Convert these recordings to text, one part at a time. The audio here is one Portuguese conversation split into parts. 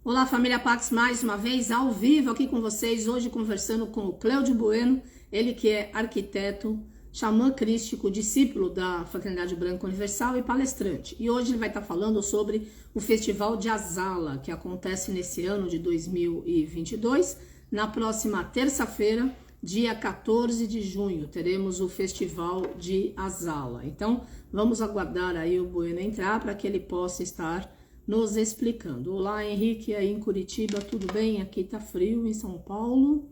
Olá, família Pax, mais uma vez ao vivo aqui com vocês, hoje conversando com o Cléudio Bueno, ele que é arquiteto, xamã crístico, discípulo da Fraternidade Branca Universal e palestrante. E hoje ele vai estar falando sobre o Festival de Azala, que acontece nesse ano de 2022, na próxima terça-feira, dia 14 de junho, teremos o Festival de Azala. Então, vamos aguardar aí o Bueno entrar para que ele possa estar nos explicando. Olá, Henrique, aí em Curitiba, tudo bem? Aqui tá frio em São Paulo.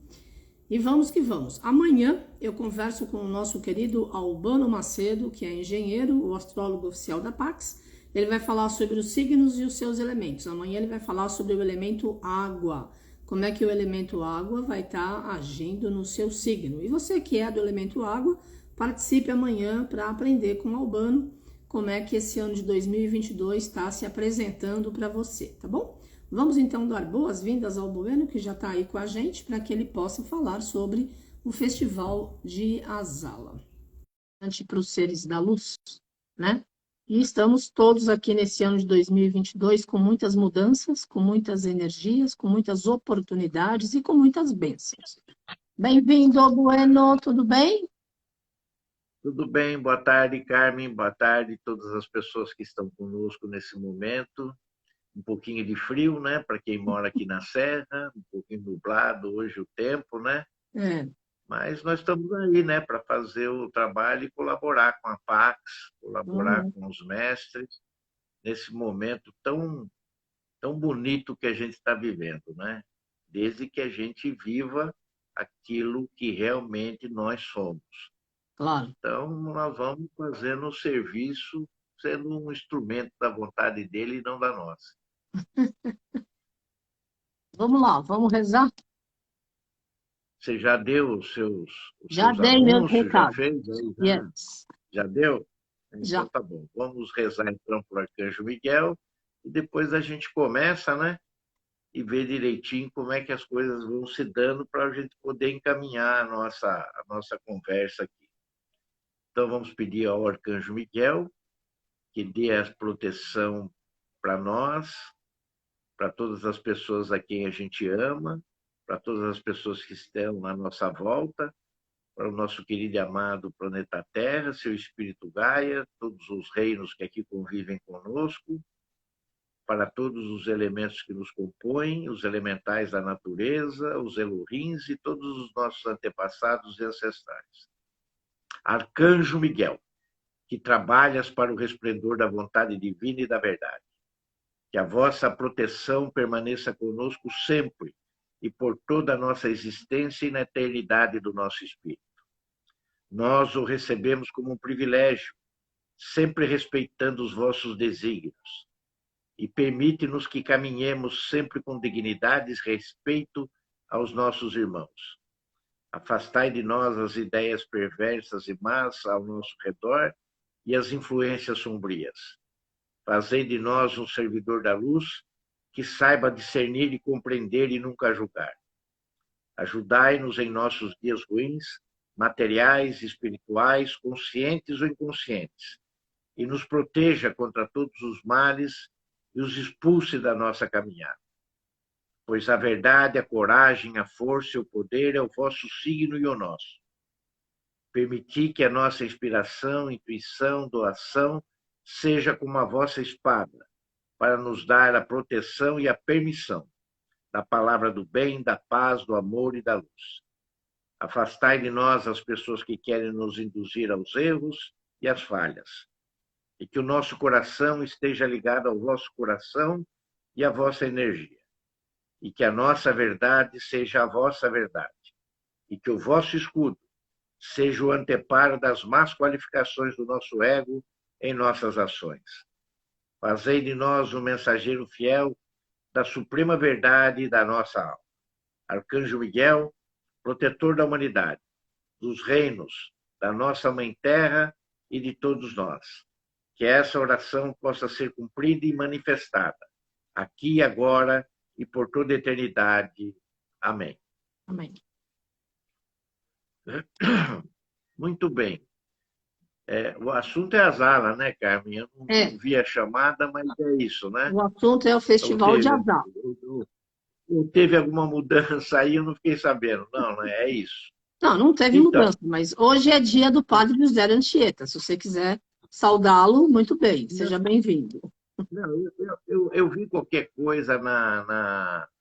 E vamos que vamos. Amanhã eu converso com o nosso querido Albano Macedo, que é engenheiro, o astrólogo oficial da Pax. Ele vai falar sobre os signos e os seus elementos. Amanhã ele vai falar sobre o elemento água. Como é que o elemento água vai estar agindo no seu signo. E você que é do elemento água, participe amanhã para aprender com o Albano como é que esse ano de 2022 está se apresentando para você, tá bom? Vamos então dar boas-vindas ao Bueno, que já está aí com a gente, para que ele possa falar sobre o Festival de Azala. Para os seres da luz, né? E estamos todos aqui nesse ano de 2022 com muitas mudanças, com muitas energias, com muitas oportunidades e com muitas bênçãos. Bem-vindo, Bueno, tudo bem? Tudo bem, boa tarde, Carmen, boa tarde a todas as pessoas que estão conosco nesse momento. Um pouquinho de frio, né, para quem mora aqui na Serra, um pouquinho nublado hoje o tempo, né? É, Mas nós estamos aí, né, para fazer o trabalho e colaborar com a Pax, colaborar uhum, com os mestres, nesse momento tão bonito que a gente está vivendo, né? Desde que a gente viva aquilo que realmente nós somos. claro. Então, nós vamos fazendo o serviço sendo um instrumento da vontade dele e não da nossa. Vamos lá, vamos rezar? Você já deu os Já seus dei meu anúncios? Já recado. fez? Aí, Yes, já deu? já. Então, tá bom. Vamos rezar então para o Arcanjo Miguel e depois a gente começa, né? E ver direitinho como é que as coisas vão se dando para a gente poder encaminhar a nossa conversa aqui. Então, vamos pedir ao Arcanjo Miguel que dê a proteção para nós, para todas as pessoas a quem a gente ama, para todas as pessoas que estão à nossa volta, para o nosso querido e amado planeta Terra, seu espírito Gaia, todos os reinos que aqui convivem conosco, para todos os elementos que nos compõem, os elementais da natureza, os Elohims e todos os nossos antepassados e ancestrais. Arcanjo Miguel, que trabalhas para o resplendor da vontade divina e da verdade. Que a vossa proteção permaneça conosco sempre e por toda a nossa existência e na eternidade do nosso espírito. Nós o recebemos como um privilégio, sempre respeitando os vossos desígnios. E permite-nos que caminhemos sempre com dignidade e respeito aos nossos irmãos. Afastai de nós as ideias perversas e más ao nosso redor e as influências sombrias. Fazei de nós um servidor da luz que saiba discernir e compreender e nunca julgar. Ajudai-nos em nossos dias ruins, materiais, espirituais, conscientes ou inconscientes, e nos proteja contra todos os males e os expulse da nossa caminhada. Pois a verdade, a coragem, a força e o poder é o vosso signo e o nosso. Permiti que a nossa inspiração, intuição, doação seja como a vossa espada, para nos dar a proteção e a permissão da palavra do bem, da paz, do amor e da luz. Afastai de nós as pessoas que querem nos induzir aos erros e às falhas, e que o nosso coração esteja ligado ao vosso coração e à vossa energia, e que a nossa verdade seja a vossa verdade, e que o vosso escudo seja o anteparo das más qualificações do nosso ego em nossas ações. Fazei de nós um mensageiro fiel da suprema verdade e da nossa alma. Arcanjo Miguel, protetor da humanidade, dos reinos, da nossa Mãe Terra e de todos nós. Que essa oração possa ser cumprida e manifestada, aqui e agora e por toda a eternidade. Amém. Amém. Muito bem. O assunto é Azala, né, Carmen? Eu não É, vi a chamada, mas é isso, né? o assunto é o O Festival de que, Azar. ou teve alguma mudança aí, eu não fiquei sabendo. Não, não é isso. Não, não teve Então, mudança, mas hoje é dia do padre José Anchieta. Se você quiser saudá-lo, muito bem, não, seja bem-vindo. não, eu vi qualquer coisa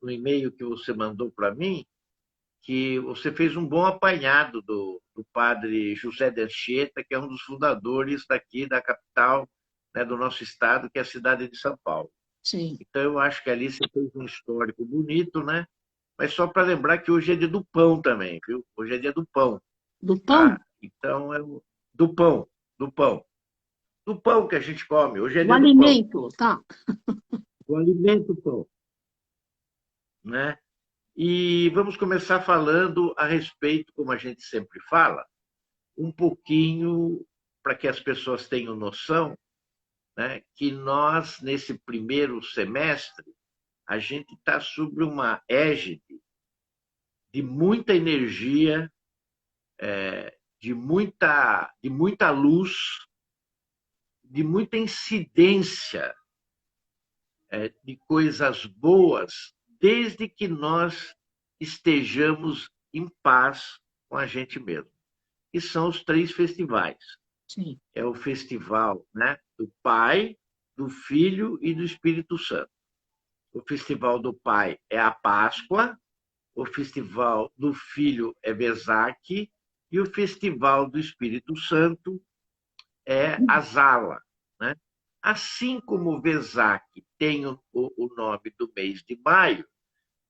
no e-mail que você mandou para mim, que você fez um bom apanhado do padre José de Anchieta, que é um dos fundadores daqui da capital, né, do nosso estado, que é a cidade de São Paulo. Sim. Então, eu acho que ali você fez um histórico bonito, né? Mas só para lembrar que hoje é dia do pão também, viu? Hoje é dia do pão, Do pão? tá? Então, do pão, do pão. Do pão que a gente come, hoje é O dia do pão. alimento, tá? O alimento pão, né? E vamos começar falando a respeito, como a gente sempre fala, um pouquinho para que as pessoas tenham noção, né, que nós, nesse primeiro semestre, a gente está sob uma égide de muita energia, de muita luz, de muita incidência de coisas boas, desde que nós estejamos em paz com a gente mesmo. E são os 3 festivais. Sim. É o festival, né, do Pai, do Filho e do Espírito Santo. O festival do Pai é a Páscoa, o festival do Filho é Vesac e o festival do Espírito Santo é a Zala, né? Assim como o Vesac tem o nome do mês de maio,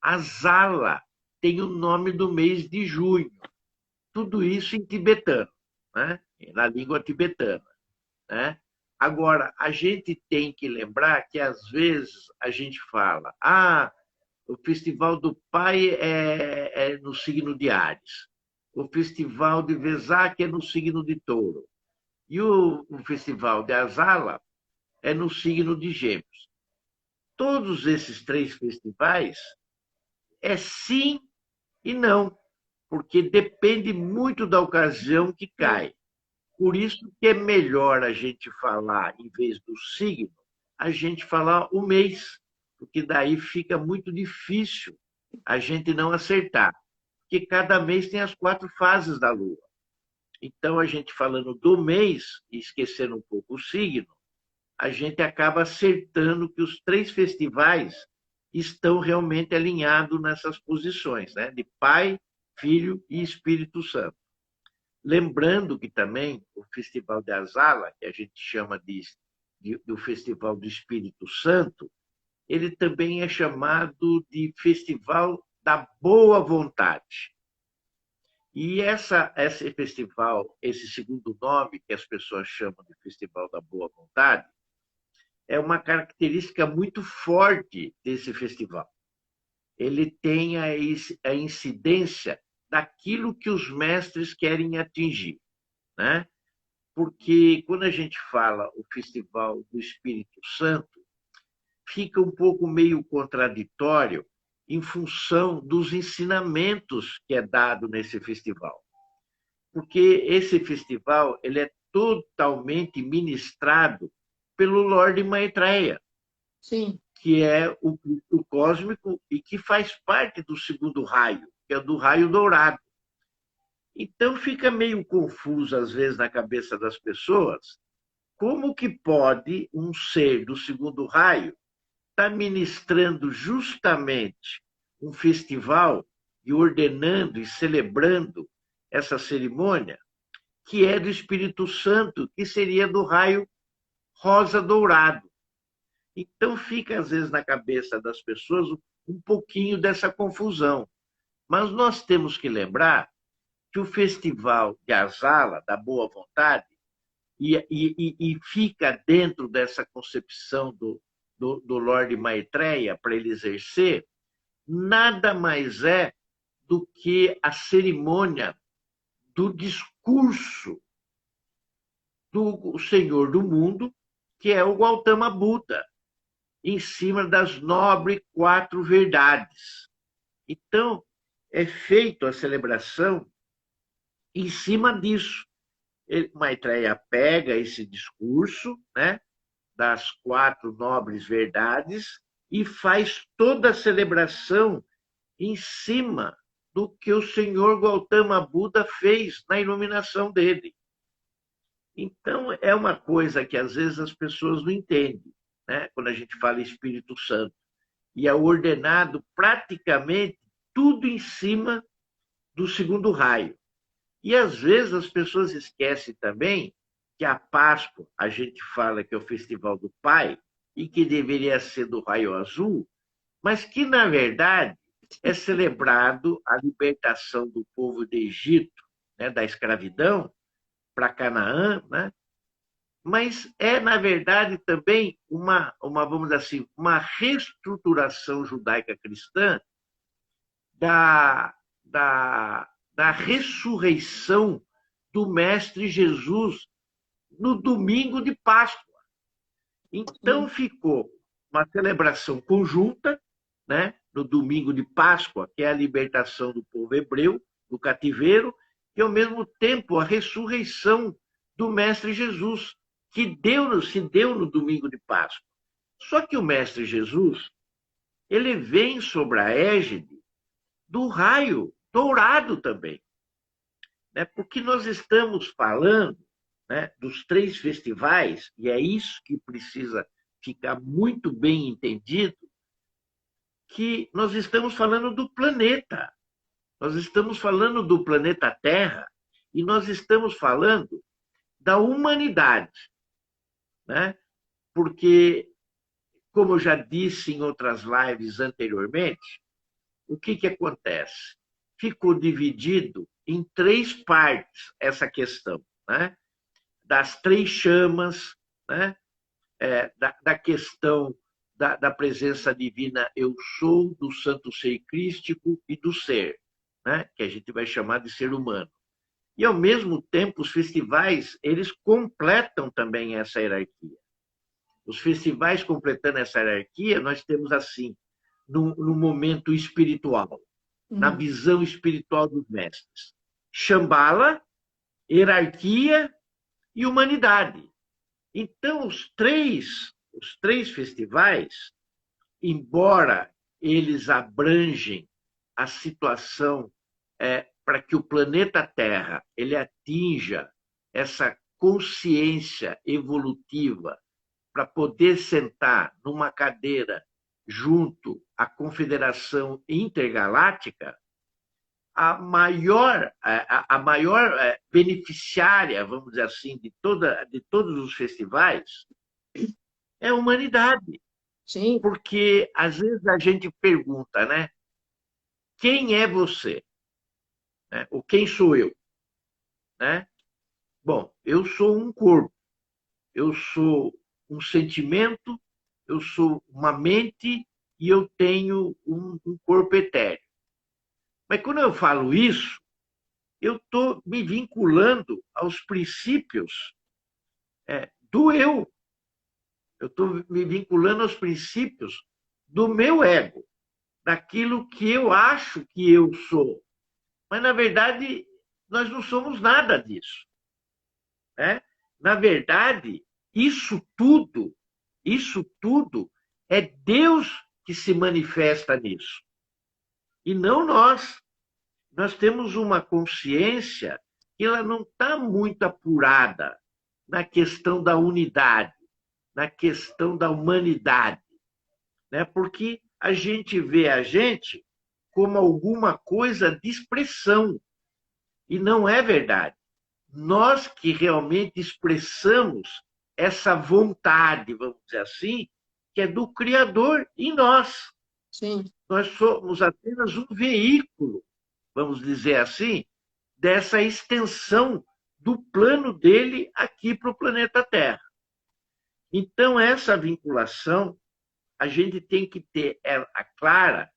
a Zala tem o nome do mês de junho. Tudo isso em tibetano, né? Na língua tibetana, né? Agora, a gente tem que lembrar que, às vezes, a gente fala o Festival do Pai é no signo de Áries, o Festival de Vesac é no signo de Touro, e o Festival de Azala é no signo de Gêmeos. Todos esses 3 festivais é sim e não, porque depende muito da ocasião que cai. Por isso que é melhor a gente falar, em vez do signo, a gente falar o mês, porque daí fica muito difícil a gente não acertar, porque cada mês tem as 4 fases da Lua. Então, a gente falando do mês, e esquecendo um pouco o signo, a gente acaba acertando que os 3 festivais estão realmente alinhados nessas posições, né? De Pai, Filho e Espírito Santo. Lembrando que também o Festival de Azala, que a gente chama do Festival do Espírito Santo, ele também é chamado de Festival da Boa Vontade. E esse festival, esse segundo nome que as pessoas chamam de Festival da Boa Vontade, é uma característica muito forte desse festival. Ele tem a incidência daquilo que os mestres querem atingir, né? Porque quando a gente fala o Festival do Espírito Santo, fica um pouco meio contraditório em função dos ensinamentos que é dado nesse festival. Porque esse festival ele é totalmente ministrado pelo Lorde Maitreya, Sim. que é o Cristo cósmico e que faz parte do segundo raio, que é do raio dourado. Então fica meio confuso, às vezes, na cabeça das pessoas, como que pode um ser do segundo raio estar ministrando justamente um festival e ordenando e celebrando essa cerimônia, que é do Espírito Santo, que seria do raio rosa dourado. Então fica, às vezes, na cabeça das pessoas um pouquinho dessa confusão. Mas nós temos que lembrar que o Festival de Azala, da Boa Vontade, e fica dentro dessa concepção do Lorde Maitreya para ele exercer, nada mais é do que a cerimônia do discurso do Senhor do Mundo, que é o Gautama Buda, em cima das nobres 4 verdades. Então, é feita a celebração em cima disso. Maitreya pega esse discurso, né, das 4 nobres verdades e faz toda a celebração em cima do que o senhor Gautama Buda fez na iluminação dele. Então, é uma coisa que às vezes as pessoas não entendem, né? Quando a gente fala Espírito Santo. E é ordenado praticamente tudo em cima do segundo raio. E às vezes as pessoas esquecem também que a Páscoa, a gente fala que é o Festival do Pai, e que deveria ser do raio azul, mas que, na verdade, é celebrado a libertação do povo do Egito, né, da escravidão, para Canaã, né? Mas é, na verdade, também vamos dizer assim, uma reestruturação judaica cristã da, da ressurreição do Mestre Jesus no domingo de Páscoa. Então, ficou uma celebração conjunta, né, no domingo de Páscoa, que é a libertação do povo hebreu do cativeiro, e, ao mesmo tempo, a ressurreição do Mestre Jesus, que se deu no domingo de Páscoa. Só que o Mestre Jesus, ele vem sobre a égide do raio dourado também, né? Porque nós estamos falando, né, dos 3 festivais, e é isso que precisa ficar muito bem entendido, que nós estamos falando do planeta. Nós estamos falando do planeta Terra e nós estamos falando da humanidade, né? Porque, como eu já disse em outras lives anteriormente, o que acontece? Ficou dividido em 3 partes essa questão, né? Das 3 chamas, né? Da questão da presença divina eu sou, do santo ser crístico e do ser, né? Que a gente vai chamar de ser humano. E, ao mesmo tempo, os festivais, eles completam também essa hierarquia. Os festivais completando essa hierarquia, nós temos assim, no momento espiritual, na visão espiritual dos mestres. Shambhala, hierarquia e humanidade. Então, os três festivais, embora eles abrangem a situação para que o planeta Terra ele atinja essa consciência evolutiva para poder sentar numa cadeira junto à Confederação Intergaláctica, a maior beneficiária, vamos dizer assim, de todos os festivais é a humanidade. Sim. Porque, às vezes, a gente pergunta, né? Quem é você? Né? Ou quem sou eu? Né? Bom, eu sou um corpo, eu sou um sentimento, eu sou uma mente e eu tenho um corpo etéreo. Mas quando eu falo isso, eu estou me vinculando aos princípios do eu. Eu estou me vinculando aos princípios do meu ego, daquilo que eu acho que eu sou. Mas, na verdade, nós não somos nada disso. Né? Na verdade, isso tudo é Deus que se manifesta nisso. E não nós. Nós temos uma consciência que ela não está muito apurada na questão da unidade, na questão da humanidade, né? Porque a gente vê a gente como alguma coisa de expressão, e não é verdade. Nós que realmente expressamos essa vontade, vamos dizer assim, que é do Criador em nós. Sim. Nós somos apenas um veículo, vamos dizer assim, dessa extensão do plano dele aqui para o planeta Terra. Então, essa vinculação a gente tem que ter ela clara,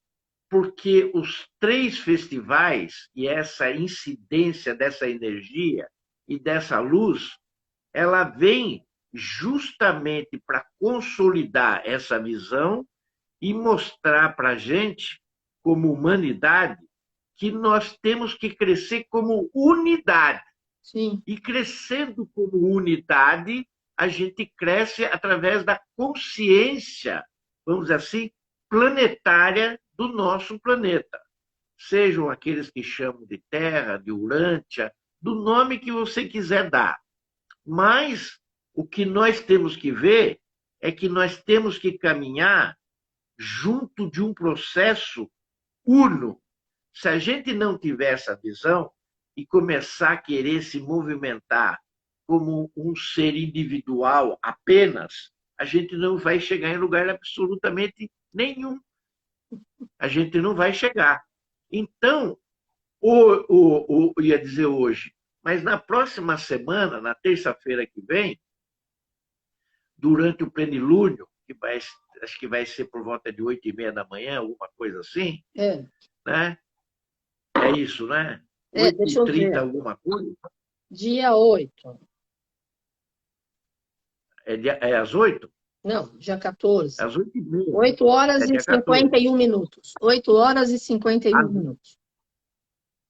porque os 3 festivais e essa incidência dessa energia e dessa luz, ela vem justamente para consolidar essa visão e mostrar para a gente, como humanidade, que nós temos que crescer como unidade. Sim. E crescendo como unidade, a gente cresce através da consciência, vamos dizer assim, planetária do nosso planeta. sejam aqueles que chamam de Terra, de Urântia, do nome que você quiser dar. Mas o que nós temos que ver é que nós temos que caminhar junto de um processo uno. Se a gente não tiver essa visão e começar a querer se movimentar como um ser individual apenas, a gente não vai chegar em lugar absolutamente nenhum. A gente não vai chegar. Então, ia dizer hoje, mas na próxima semana, na terça-feira que vem, durante o plenilúnio, acho que vai ser por volta de 8h30 da manhã, alguma coisa assim, né? É isso, né? 8h30, alguma coisa. Dia 8. É às 8? Não, dia 14. Às 8h30. 8 horas e 51 minutos. 8 horas e 51 minutos.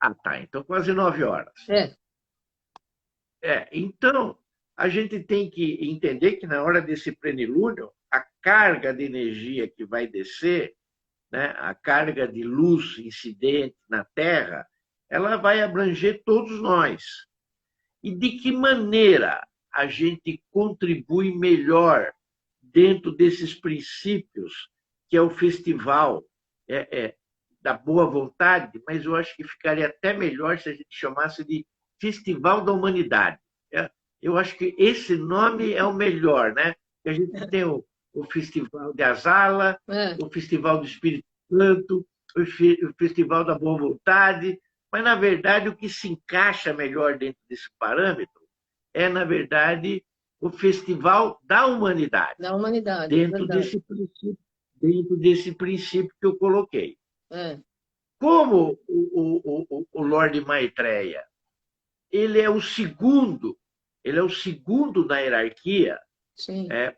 Ah, tá. Então, quase 9 horas. Então, a gente tem que entender que na hora desse plenilúnio, a carga de energia que vai descer, né, a carga de luz incidente na Terra, ela vai abranger todos nós. E de que maneira a gente contribui melhor dentro desses princípios, que é o festival da boa vontade, mas eu acho que ficaria até melhor se a gente chamasse de Festival da Humanidade. Eu acho que esse nome é o melhor, né? A gente tem o Festival de Azala, o Festival do Espírito Santo, o Festival da Boa Vontade, mas, na verdade, o que se encaixa melhor dentro desse parâmetro é, na verdade, o Festival da Humanidade. Da humanidade, dentro desse princípio que eu coloquei. Como o Lorde Maitreya, ele é o segundo na hierarquia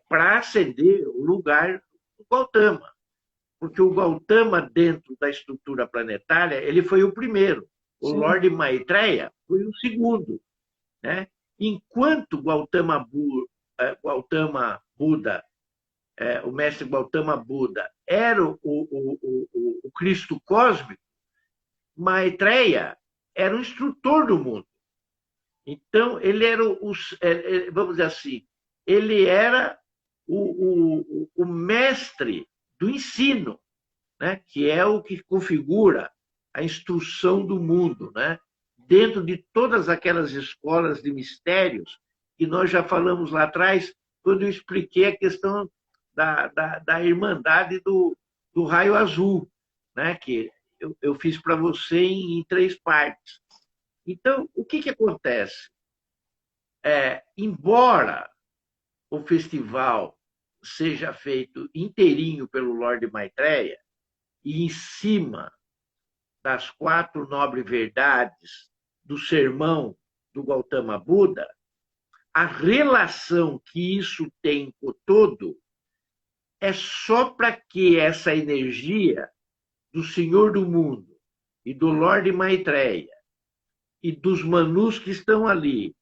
para ascender o lugar do Gautama. Porque o Gautama, dentro da estrutura planetária, ele foi o primeiro. O Lorde Maitreya foi o segundo, né? Enquanto Gautama Buda, o mestre Gautama Buda, era o Cristo cósmico, Maitreya era o instrutor do mundo. Então, ele era vamos dizer assim, ele era o mestre do ensino, né? Que é o que configura a instrução do mundo, né? Dentro de todas aquelas escolas de mistérios que nós já falamos lá atrás, quando eu expliquei a questão da Irmandade do Raio Azul, né? Que eu fiz para você em 3 partes. Então, o que acontece? Embora o festival seja feito inteirinho pelo Lorde Maitreya, e em cima das 4 nobres verdades do sermão do Gautama Buda, a relação que isso tem com o todo é só para que essa energia do Senhor do Mundo e do Lorde Maitreya e dos Manus que estão ali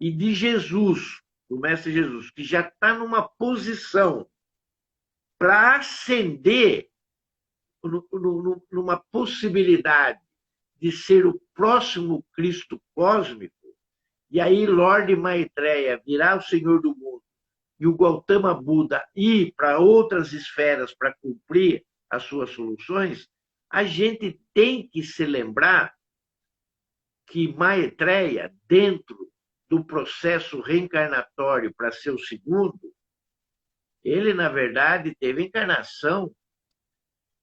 e de Jesus, do Mestre Jesus, que já está numa posição para ascender numa possibilidade de ser o próximo Cristo cósmico, e aí Lorde Maitreya virar o Senhor do Mundo e o Gautama Buda ir para outras esferas para cumprir as suas soluções, a gente tem que se lembrar que Maitreya, dentro do processo reencarnatório para ser o segundo, ele, na verdade, teve encarnação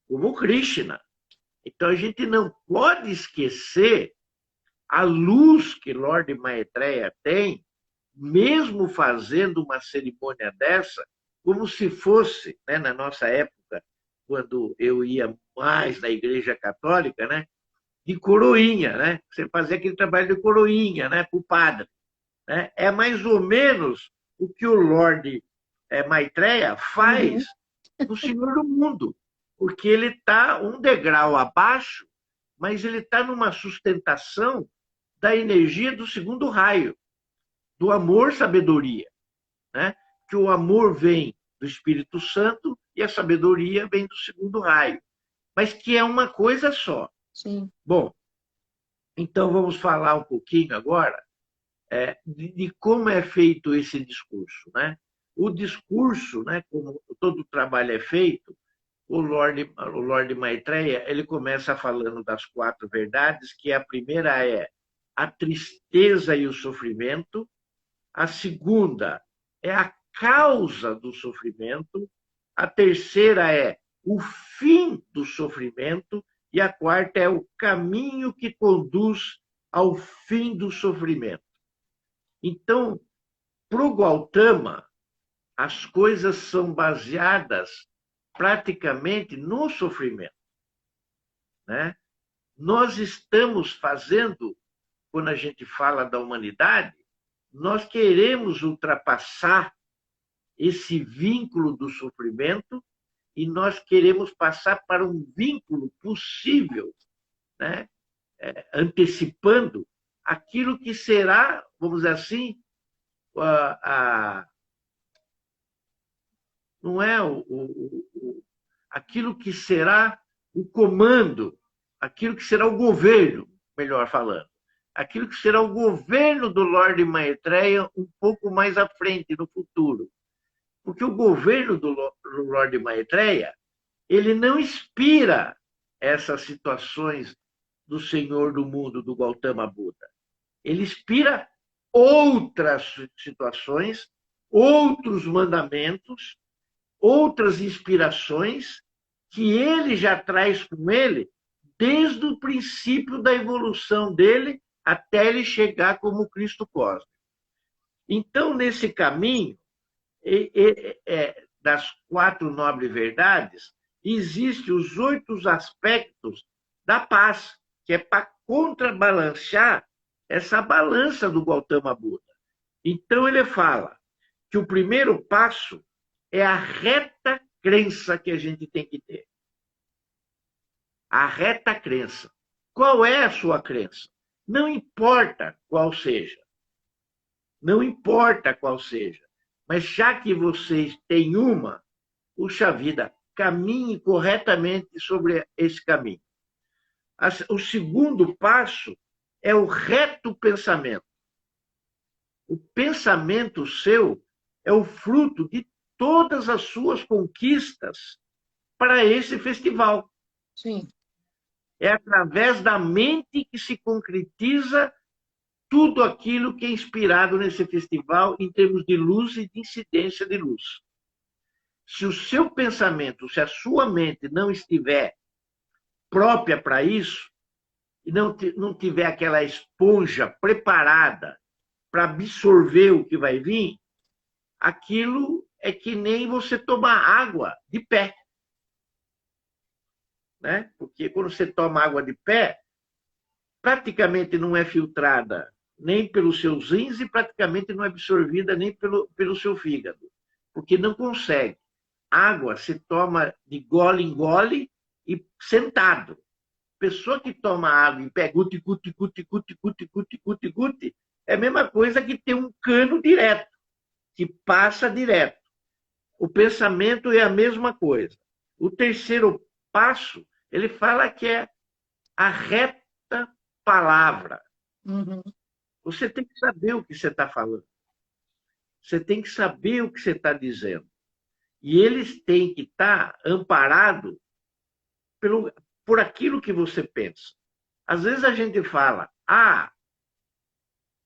como Krishna. Então, a gente não pode esquecer a luz que Lorde Maitreya tem, mesmo fazendo uma cerimônia dessa, como se fosse, né, na nossa época, quando eu ia mais na Igreja Católica, né, de coroinha, né? Você fazia aquele trabalho de coroinha, né, para o padre. Né? É mais ou menos o que o Lorde Maitreya faz no Senhor do Mundo, porque ele está um degrau abaixo, mas ele está numa sustentação da energia do segundo raio, do amor-sabedoria, né? Que o amor vem do Espírito Santo e a sabedoria vem do segundo raio, mas que é uma coisa só. Sim. Bom, então vamos falar um pouquinho agora de como é feito esse discurso, né? O discurso, né, como todo trabalho é feito, o Lord Maitreya, ele começa falando das 4 verdades, que a primeira é a tristeza e o sofrimento, a segunda é a causa do sofrimento, a terceira é o fim do sofrimento e a quarta é o caminho que conduz ao fim do sofrimento. Então, para o Gautama, as coisas são baseadas praticamente no sofrimento, né? Nós estamos fazendo, quando a gente fala da humanidade, nós queremos ultrapassar esse vínculo do sofrimento e nós queremos passar para um vínculo possível, né? Antecipando aquilo que será, vamos dizer assim, não é aquilo que será o comando, aquilo que será o governo, melhor falando, aquilo que será o governo do Lord Maitreya um pouco mais à frente, no futuro. Porque o governo do Lord Maitreya, ele não inspira essas situações do Senhor do mundo, do Gautama Buda. Ele inspira outras situações, outros mandamentos, outras inspirações que ele já traz com ele desde o princípio da evolução dele até ele chegar como Cristo cósmico. Então, nesse caminho das 4 nobres verdades, existem os 8 aspectos da paz, que é para contrabalancear essa balança do Gautama Buda. Então, ele fala que o primeiro passo é a reta crença que a gente tem que ter. A reta crença. Qual é a sua crença? Não importa qual seja. Não importa qual seja. Mas já que vocês têm uma, puxa vida, caminhe corretamente sobre esse caminho. O segundo passo é o reto pensamento. O pensamento seu é o fruto de todas as suas conquistas para esse festival. Sim. É através da mente que se concretiza tudo aquilo que é inspirado nesse festival em termos de luz e de incidência de luz. Se o seu pensamento, se a sua mente não estiver própria para isso, e não tiver aquela esponja preparada para absorver o que vai vir, aquilo é que nem você tomar água de pé. Né? Porque quando você toma água de pé, praticamente não é filtrada nem pelos seus rins e praticamente não é absorvida nem pelo seu fígado, porque não consegue. Água se toma de gole em gole e sentado. Pessoa que toma água em pé, guti, guti, guti, guti, guti, guti, guti, guti, é a mesma coisa que ter um cano direto, que passa direto. O pensamento é a mesma coisa. O terceiro passo, ele fala que é a reta palavra. Uhum. Você tem que saber o que você está falando. Você tem que saber o que você está dizendo. E eles têm que estar amparados por aquilo que você pensa. Às vezes a gente fala,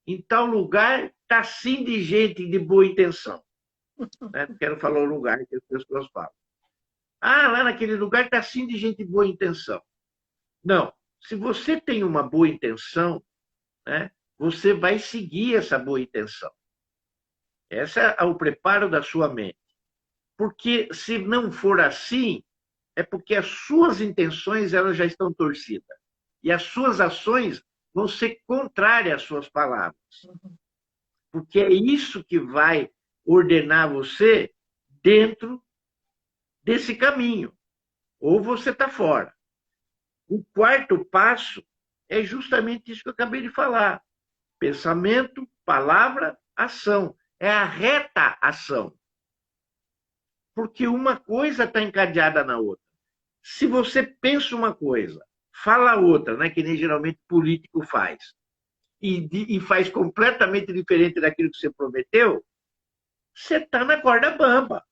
em tal lugar está assim de gente de boa intenção. Né? Não quero falar o lugar que as pessoas falam. Lá naquele lugar está assim de gente de boa intenção. Não. Se você tem uma boa intenção, né, você vai seguir essa boa intenção. Esse é o preparo da sua mente. Porque se não for assim, é porque as suas intenções elas já estão torcidas. E as suas ações vão ser contrárias às suas palavras. Porque é isso que vai ordenar você dentro desse caminho. Ou você está fora. O quarto passo é justamente isso que eu acabei de falar. Pensamento, palavra, ação. É a reta ação. Porque uma coisa está encadeada na outra. Se você pensa uma coisa fala outra, né? Que nem geralmente político faz, e faz completamente diferente daquilo que você prometeu, você está na corda bamba.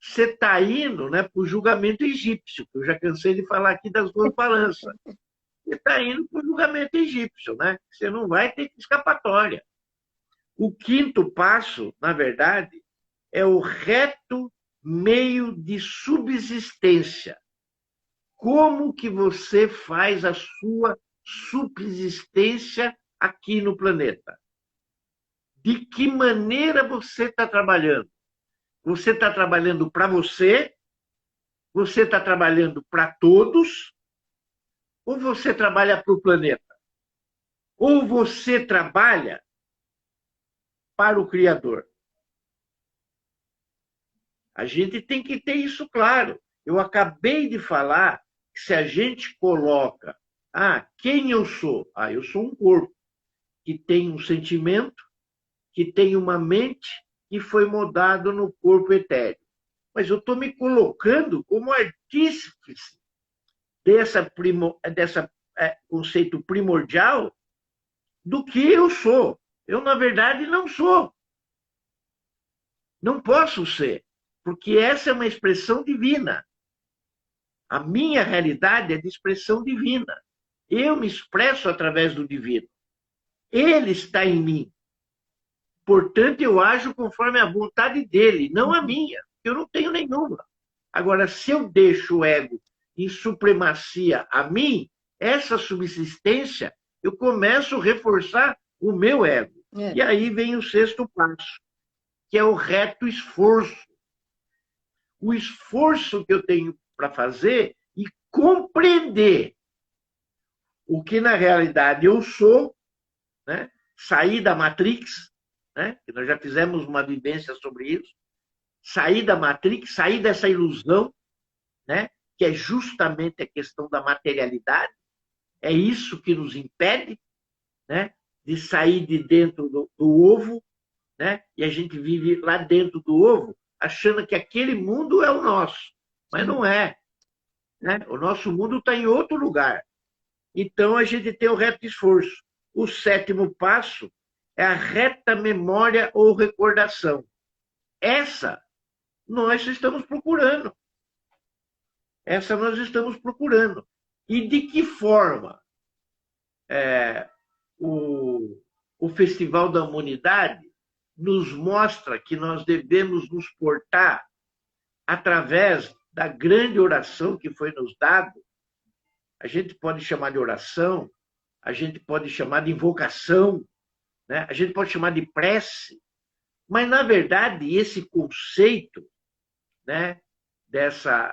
Você está indo, né, para o julgamento egípcio, que eu já cansei de falar aqui das duas balanças. Você está indo para o julgamento egípcio, né? Você não vai ter escapatória. O quinto passo, na verdade, é o reto meio de subsistência. Como que você faz a sua subsistência aqui no planeta? De que maneira você está trabalhando? Você está trabalhando para você? Você está trabalhando para todos? Ou você trabalha para o planeta? Ou você trabalha para o Criador? A gente tem que ter isso claro. Eu acabei de falar que se a gente coloca, quem eu sou? Eu sou um corpo que tem um sentimento, que tem uma mente que foi moldado no corpo etéreo. Mas eu estou me colocando como artífice dessa conceito primordial do que eu sou. Eu, na verdade, não sou. Não posso ser, porque essa é uma expressão divina. A minha realidade é de expressão divina. Eu me expresso através do divino. Ele está em mim. Portanto, eu ajo conforme a vontade dele, não a minha. Eu não tenho nenhuma. Agora, se eu deixo o ego em supremacia a mim, essa subsistência, eu começo a reforçar o meu ego. E aí vem o sexto passo, que é o reto esforço. O esforço que eu tenho para fazer e compreender o que na realidade eu sou, né? Sair da Matrix, né? Que nós já fizemos uma vivência sobre isso, sair da Matrix, sair dessa ilusão, né? Que é justamente a questão da materialidade, é isso que nos impede, né? De sair de dentro do ovo, né? E a gente vive lá dentro do ovo, achando que aquele mundo é o nosso, mas não é, né? O nosso mundo está em outro lugar. Então, a gente tem o reto esforço. O sétimo passo é a reta memória ou recordação. Essa nós estamos procurando. Essa nós estamos procurando. E de que forma o Festival da Humanidade nos mostra que nós devemos nos portar através da grande oração que foi nos dado. A gente pode chamar de oração, a gente pode chamar de invocação, né? A gente pode chamar de prece, mas, na verdade, esse conceito, né, dessa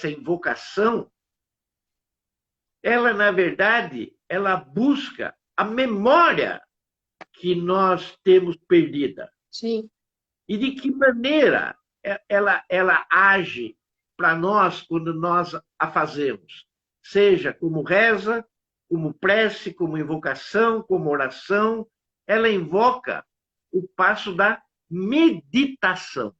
invocação, ela, na verdade, ela busca a memória que nós temos perdida. Sim. E de que maneira ela age para nós quando nós a fazemos, seja como reza, como prece, como invocação, como oração, ela invoca o passo da meditação.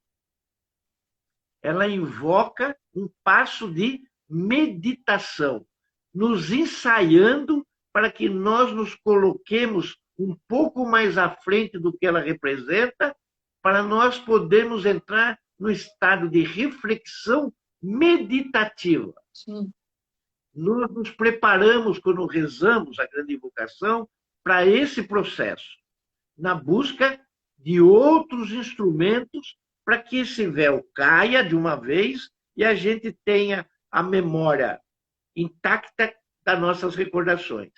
Ela invoca um passo de meditação, nos ensaiando para que nós nos coloquemos um pouco mais à frente do que ela representa, para nós podermos entrar no estado de reflexão meditativa. Sim. Nós nos preparamos, quando rezamos a grande invocação, para esse processo, na busca de outros instrumentos para que esse véu caia de uma vez e a gente tenha a memória intacta das nossas recordações,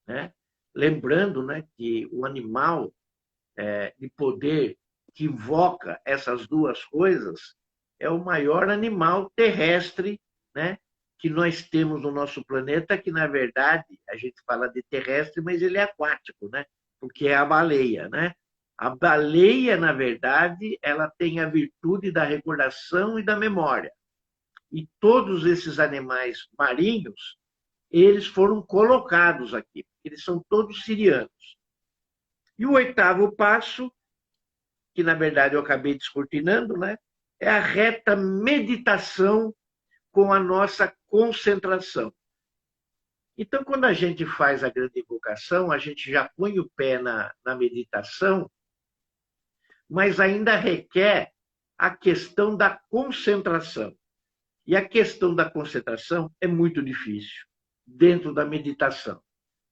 né? Lembrando, né, que o animal de poder que invoca essas duas coisas é o maior animal terrestre, né, que nós temos no nosso planeta, que, na verdade, a gente fala de terrestre, mas ele é aquático, né? Porque é a baleia, né? A baleia, na verdade, ela tem a virtude da recordação e da memória. E todos esses animais marinhos, eles foram colocados aqui, porque eles são todos sirianos. E o oitavo passo, que, na verdade, eu acabei descortinando, né? É a reta meditação com a nossa concentração. Então, quando a gente faz a grande invocação, a gente já põe o pé na meditação, mas ainda requer a questão da concentração. E a questão da concentração é muito difícil dentro da meditação.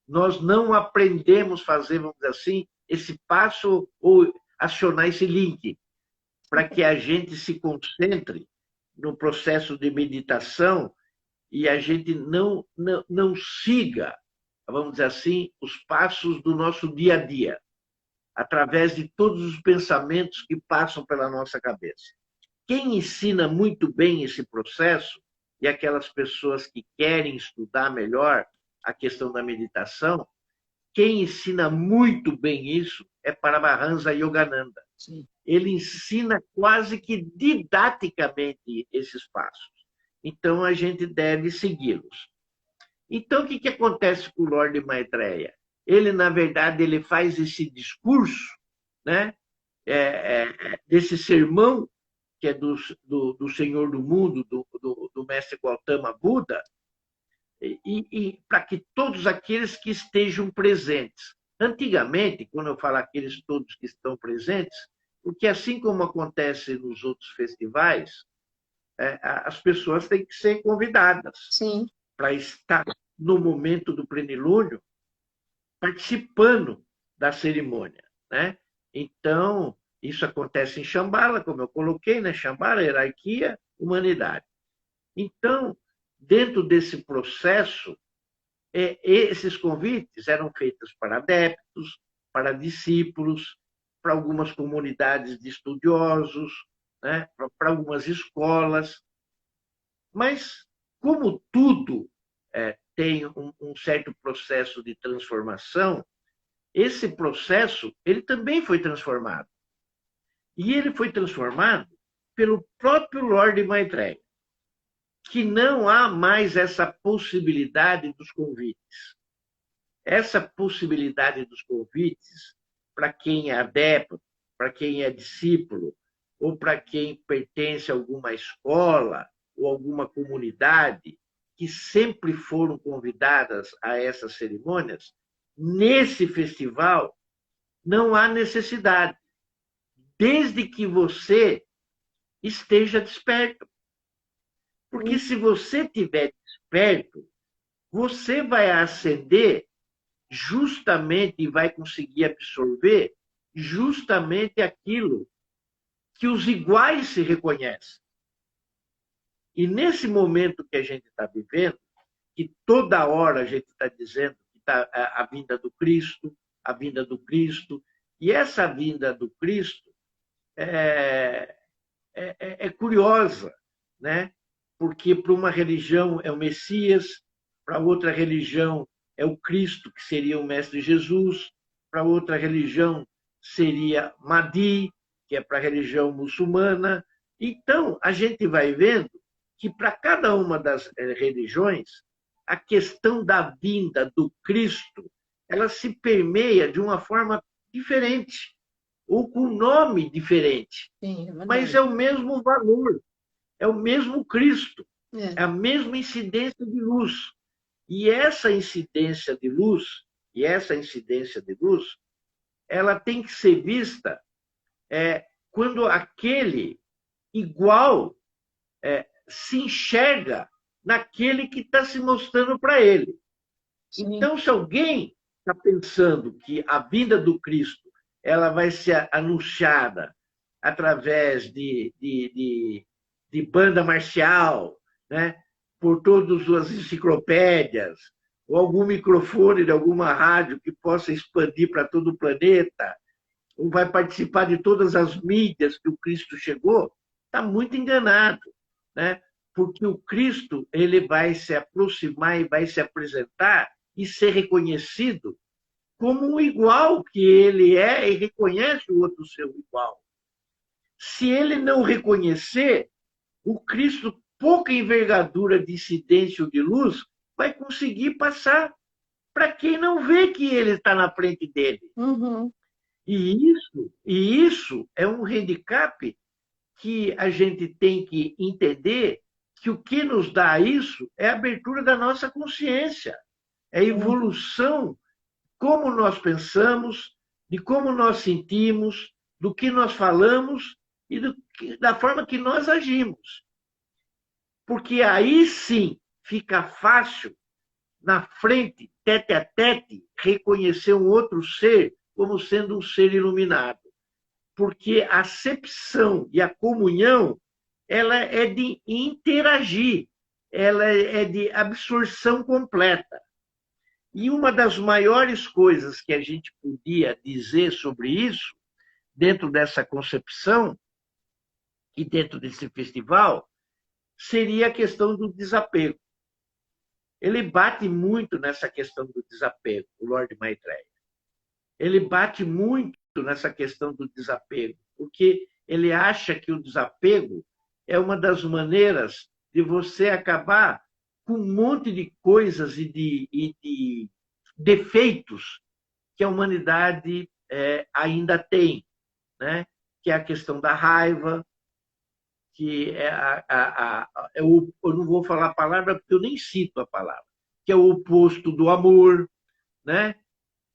Nós não aprendemos a fazer, vamos dizer assim, esse passo ou acionar esse link para que a gente se concentre no processo de meditação e a gente não siga, vamos dizer assim, os passos do nosso dia a dia, através de todos os pensamentos que passam pela nossa cabeça. Quem ensina muito bem esse processo, e aquelas pessoas que querem estudar melhor a questão da meditação, quem ensina muito bem isso é Paramahansa Yogananda. Sim. Ele ensina quase que didaticamente esses passos. Então, a gente deve segui-los. Então, o que acontece com o Lorde Maitreya? Ele, na verdade, ele faz esse discurso, né, desse sermão, que é do Senhor do Mundo, do Mestre Gautama Buda, e para que todos aqueles que estejam presentes. Antigamente, quando eu falo aqueles todos que estão presentes, porque assim como acontece nos outros festivais, as pessoas têm que ser convidadas para estar no momento do plenilúnio participando da cerimônia, né? Então, isso acontece em Shambhala, como eu coloquei, né? Shambhala, hierarquia, humanidade. Então, dentro desse processo, esses convites eram feitos para adeptos, para discípulos, para algumas comunidades de estudiosos, né? Para algumas escolas. Mas, como tudo tem um certo processo de transformação, esse processo ele também foi transformado. E ele foi transformado pelo próprio Lorde Maitreya, que não há mais essa possibilidade dos convites. Essa possibilidade dos convites, para quem é adepto, para quem é discípulo, ou para quem pertence a alguma escola ou alguma comunidade, que sempre foram convidadas a essas cerimônias, nesse festival não há necessidade, desde que você esteja desperto. Porque se você estiver desperto, você vai acender justamente e vai conseguir absorver justamente aquilo que os iguais se reconhecem. E nesse momento que a gente está vivendo, que toda hora a gente está dizendo que está a vinda do Cristo, a vinda do Cristo, e essa vinda do Cristo é curiosa, né? Porque para uma religião é o Messias, para outra religião é o Cristo, que seria o Mestre Jesus, para outra religião seria Mahdi, que é para a religião muçulmana. Então, a gente vai vendo que para cada uma das religiões, a questão da vinda do Cristo, ela se permeia de uma forma diferente, ou com nome diferente. Sim, mas é o mesmo valor, é o mesmo Cristo, é a mesma incidência de luz. E essa incidência de luz, ela tem que ser vista quando aquele igual se enxerga naquele que está se mostrando para ele. Sim. Então, se alguém está pensando que a vinda do Cristo ela vai ser anunciada através de banda marcial, né? Por todas as enciclopédias, ou algum microfone de alguma rádio que possa expandir para todo o planeta, ou vai participar de todas as mídias que o Cristo chegou, está muito enganado, né? Porque o Cristo ele vai se aproximar e vai se apresentar e ser reconhecido como um igual que ele é e reconhece o outro seu igual. Se ele não reconhecer, o Cristo, pouca envergadura de incidência ou de luz, vai conseguir passar para quem não vê que ele está na frente dele. Uhum. E isso é um handicap que a gente tem que entender que o que nos dá isso é a abertura da nossa consciência, é a evolução, como nós pensamos, de como nós sentimos, do que nós falamos e da forma que nós agimos. Porque aí sim fica fácil, na frente, tete a tete, reconhecer um outro ser como sendo um ser iluminado. Porque a acepção e a comunhão, ela é de interagir, ela é de absorção completa. E uma das maiores coisas que a gente podia dizer sobre isso, dentro dessa concepção e dentro desse festival, seria a questão do desapego. Ele bate muito nessa questão do desapego, o Lorde Maitreya. Ele bate muito nessa questão do desapego, porque ele acha que o desapego é uma das maneiras de você acabar com um monte de coisas e de defeitos que a humanidade ainda tem, né? Que é a questão da raiva, que eu não vou falar a palavra porque eu nem cito a palavra, que é o oposto do amor, né?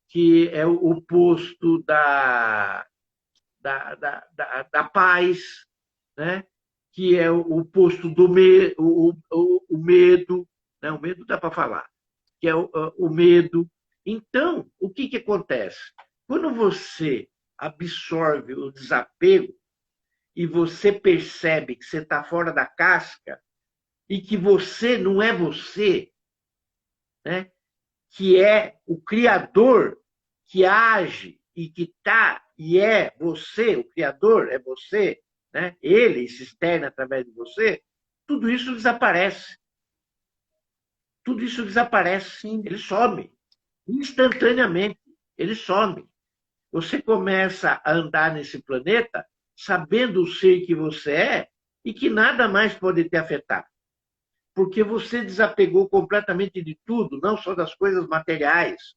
Que é o oposto da paz, né? Que é o oposto do o medo, né? O medo dá para falar, que é o medo. Então, o que acontece? Quando você absorve o desapego e você percebe que você está fora da casca e que você não é você, né? Que é o Criador que age e que está e é você, o Criador é você, né? Ele se externa através de você, tudo isso desaparece. Tudo isso desaparece, ele some. Instantaneamente, ele some. Você começa a andar nesse planeta sabendo o ser que você é e que nada mais pode te afetar. Porque você desapegou completamente de tudo, não só das coisas materiais,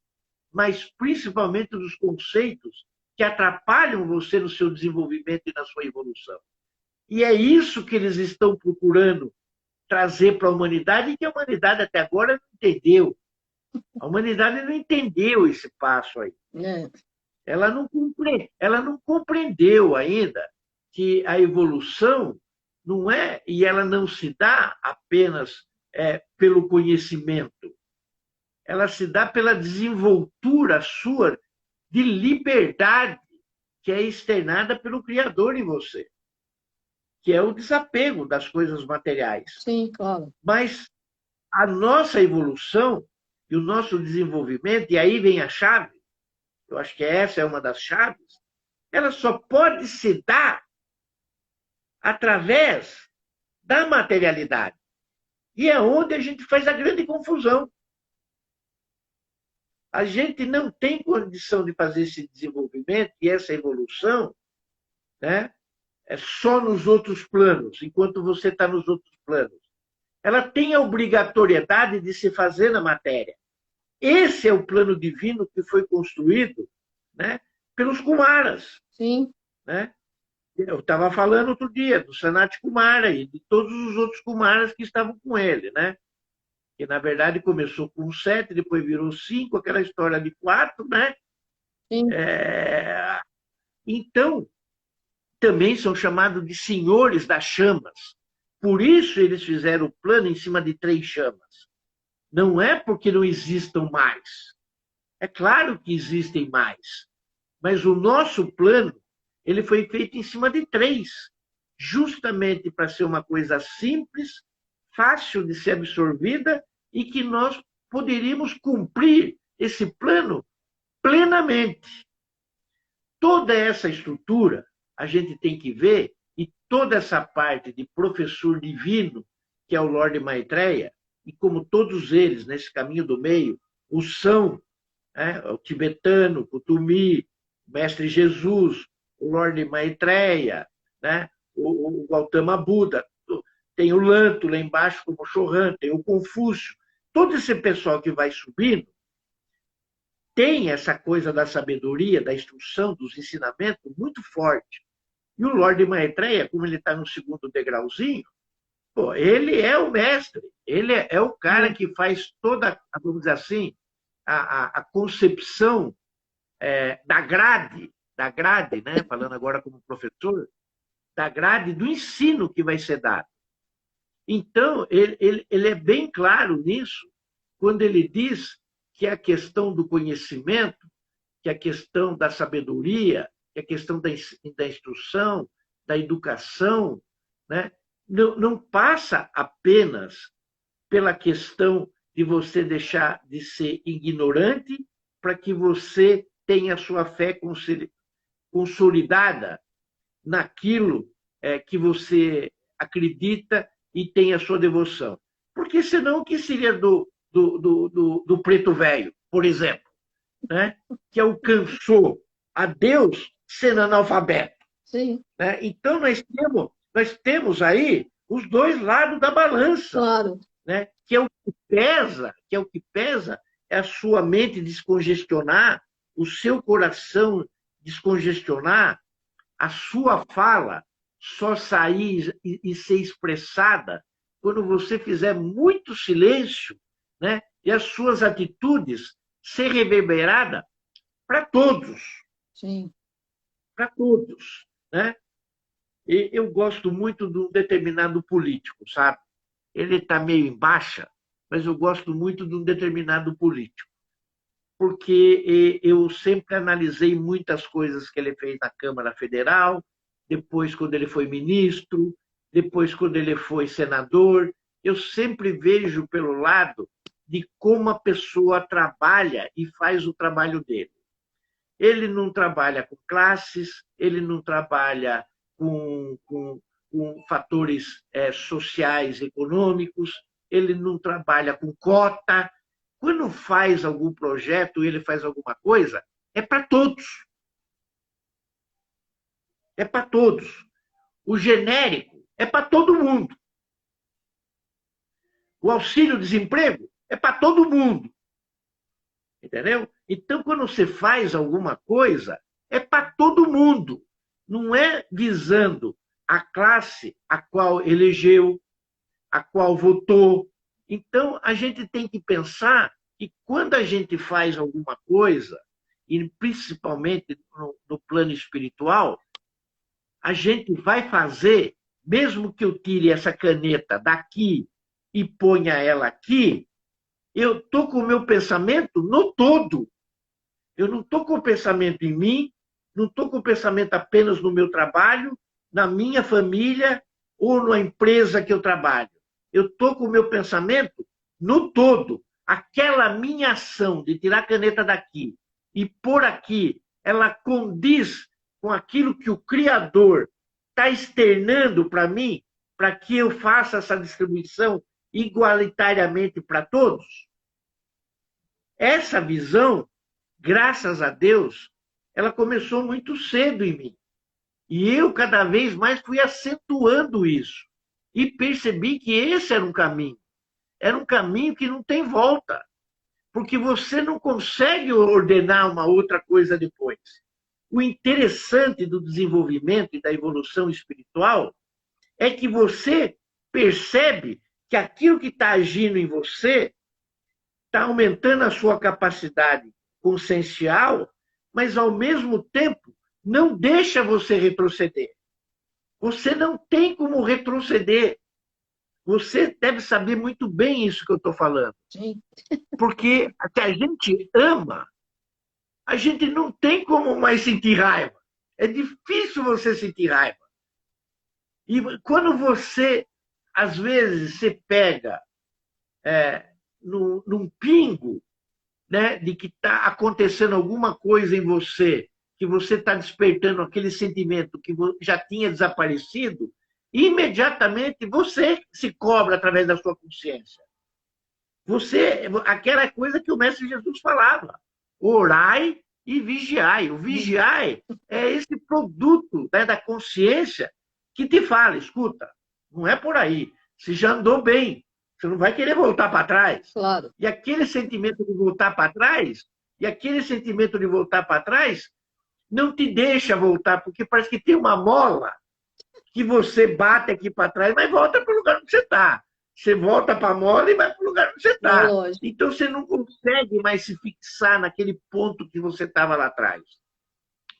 mas principalmente dos conceitos que atrapalham você no seu desenvolvimento e na sua evolução. E é isso que eles estão procurando trazer para a humanidade e que a humanidade até agora não entendeu. A humanidade não entendeu esse passo aí. Ela não compreendeu ainda que a evolução não é, e ela não se dá apenas pelo conhecimento, ela se dá pela desenvoltura sua de liberdade que é externada pelo Criador em você, que é o desapego das coisas materiais. Sim, claro. Mas a nossa evolução e o nosso desenvolvimento, e aí vem a chave, eu acho que essa é uma das chaves, ela só pode se dar através da materialidade. E é onde a gente faz a grande confusão. A gente não tem condição de fazer esse desenvolvimento e essa evolução, né? Só nos outros planos, enquanto você está nos outros planos. Ela tem a obrigatoriedade de se fazer na matéria. Esse é o plano divino que foi construído, né, pelos Kumaras. Sim. Né? Eu estava falando outro dia do Sanat Kumara e de todos os outros Kumaras que estavam com ele, né? Que, na verdade, começou com 7, depois virou 5, aquela história de 4, né? Sim. Então, também são chamados de senhores das chamas. Por isso eles fizeram o plano em cima de 3 chamas. Não é porque não existam mais. É claro que existem mais. Mas o nosso plano, ele foi feito em cima de 3. Justamente para ser uma coisa simples, fácil de ser absorvida e que nós poderíamos cumprir esse plano plenamente. Toda essa estrutura a gente tem que ver, e toda essa parte de professor divino, que é o Lorde Maitreya, e como todos eles, nesse caminho do meio, o são, né? O tibetano, o Kutumi, o Mestre Jesus, o Lorde Maitreya, né? o Gautama Buda, tem o Lanto lá embaixo como Chohan, tem o Confúcio. Todo esse pessoal que vai subindo tem essa coisa da sabedoria, da instrução, dos ensinamentos muito forte. E o Lorde Maitreya, como ele está no segundo degrauzinho, Pô, ele é o mestre, ele é o cara que faz toda, vamos dizer assim, a concepção da grade, né? Falando agora como professor, da grade do ensino que vai ser dado. Então, ele é bem claro nisso, quando ele diz que a questão do conhecimento, que a questão da sabedoria, que a questão da instrução, da educação, né? Não passa apenas pela questão de você deixar de ser ignorante para que você tenha a sua fé consolidada naquilo que você acredita e tem a sua devoção. Porque senão o que seria do preto velho, por exemplo, né? Que alcançou a Deus sendo analfabeto. Sim. Né? Então nós temos aí os dois lados da balança. Claro. Né? Que é o que pesa é a sua mente descongestionar, o seu coração descongestionar, a sua fala só sair e ser expressada quando você fizer muito silêncio, né? E as suas atitudes ser reverberada para todos. Sim. Para todos. Né? E eu gosto muito de um determinado político, sabe? Ele está meio em baixa, mas eu gosto muito de um determinado político. Porque eu sempre analisei muitas coisas que ele fez na Câmara Federal, depois quando ele foi ministro, depois quando ele foi senador. Eu sempre vejo pelo lado de como a pessoa trabalha e faz o trabalho dele. Ele não trabalha com classes, ele não trabalha com fatores sociais, econômicos, ele não trabalha com cota. Quando faz algum projeto, ele faz alguma coisa, é para todos. É para todos. O genérico é para todo mundo. O auxílio-desemprego é para todo mundo. Entendeu? Então, quando você faz alguma coisa, é para todo mundo. Não é visando a classe a qual elegeu, a qual votou. Então, a gente tem que pensar que quando a gente faz alguma coisa, e principalmente no plano espiritual, a gente vai fazer, mesmo que eu tire essa caneta daqui e ponha ela aqui, eu estou com o meu pensamento no todo. Eu não estou com o pensamento em mim, não estou com o pensamento apenas no meu trabalho, na minha família ou na empresa que eu trabalho. Eu estou com o meu pensamento no todo. Aquela minha ação de tirar a caneta daqui e pôr aqui, ela condiz com aquilo que o Criador está externando para mim, para que eu faça essa distribuição igualitariamente para todos? Essa visão, graças a Deus, ela começou muito cedo em mim. E eu, cada vez mais, fui acentuando isso. E percebi que esse era um caminho. Era um caminho que não tem volta. Porque você não consegue ordenar uma outra coisa depois. O interessante do desenvolvimento e da evolução espiritual é que você percebe que aquilo que está agindo em você está aumentando a sua capacidade consciencial, mas, ao mesmo tempo, não deixa você retroceder. Você não tem como retroceder. Você deve saber muito bem isso que eu estou falando. Sim. Porque se a gente ama, a gente não tem como mais sentir raiva. É difícil você sentir raiva. E quando você, às vezes, se pega num pingo, né, de que está acontecendo alguma coisa em você, que você está despertando aquele sentimento que já tinha desaparecido, imediatamente você se cobra através da sua consciência. Aquela coisa que o Mestre Jesus falava, orai e vigiai. O vigiai é esse produto, né, da consciência que te fala, escuta, não é por aí, você já andou bem, você não vai querer voltar para trás. Claro. E aquele sentimento de voltar para trás, não te deixa voltar, porque parece que tem uma mola que você bate aqui para trás, mas volta para o lugar onde você está. Você volta para a mola e vai para o lugar onde você está. Então você não consegue mais se fixar naquele ponto que você estava lá atrás.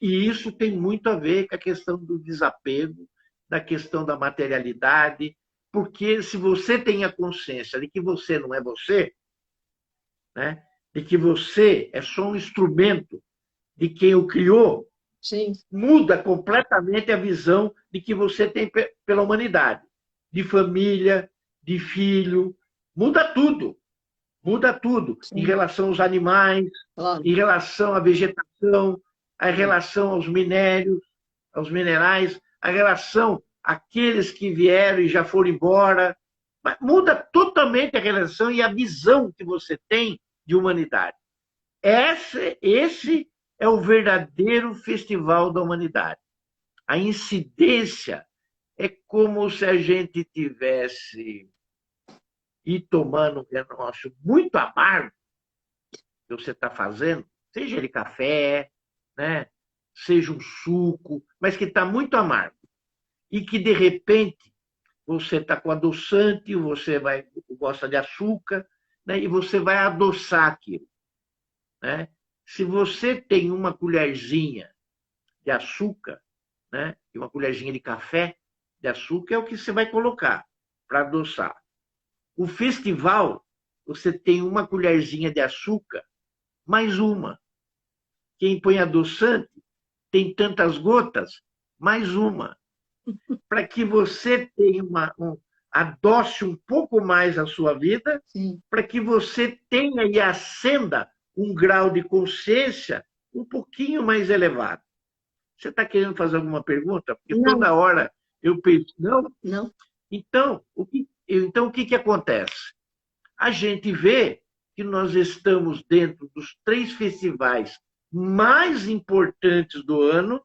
E isso tem muito a ver com a questão do desapego, da questão da materialidade, porque se você tem a consciência de que você não é você, né? De que você é só um instrumento de quem o criou, Sim. Muda completamente a visão de que você tem pela humanidade, de família, de filho, muda tudo. Muda tudo Sim. Em relação aos animais, claro. Em relação à vegetação, em relação aos minérios, aos minerais, a relação àqueles que vieram e já foram embora. Muda totalmente a relação e a visão que você tem de humanidade. Esse é o verdadeiro festival da humanidade. A incidência é como se a gente tivesse e tomando um negócio muito amargo que você está fazendo, seja ele café, né? Seja um suco, mas que está muito amargo. E que, de repente, você está com adoçante, você gosta de açúcar, né? E você vai adoçar aquilo. Né? Se você tem uma colherzinha de açúcar, né? E uma colherzinha de café de açúcar, é o que você vai colocar para adoçar. O festival, você tem uma colherzinha de açúcar, mais uma. Quem põe adoçante tem tantas gotas, mais uma. Para que você tenha adoce um pouco mais a sua vida, para que você tenha e acenda um grau de consciência um pouquinho mais elevado. Você está querendo fazer alguma pergunta? Porque não. Toda hora eu penso, não? Não. Então, o que acontece? A gente vê que nós estamos dentro dos 3 festivais mais importantes do ano,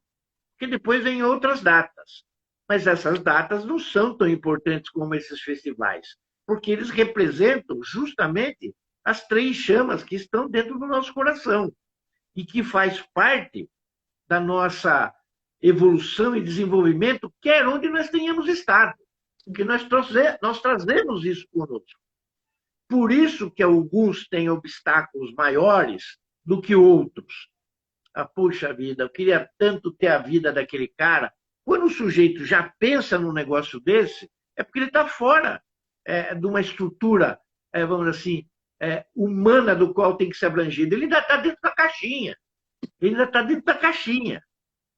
que depois vem outras datas. Mas essas datas não são tão importantes como esses festivais, porque eles representam justamente as 3 chamas que estão dentro do nosso coração e que faz parte da nossa evolução e desenvolvimento, quer onde nós tenhamos estado, porque nós trazemos isso conosco. Por isso que alguns têm obstáculos maiores do que outros. Puxa vida, eu queria tanto ter a vida daquele cara. Quando o sujeito já pensa num negócio desse, é porque ele está fora de uma estrutura, vamos dizer assim, humana do qual tem que ser abrangido. Ele ainda está dentro da caixinha.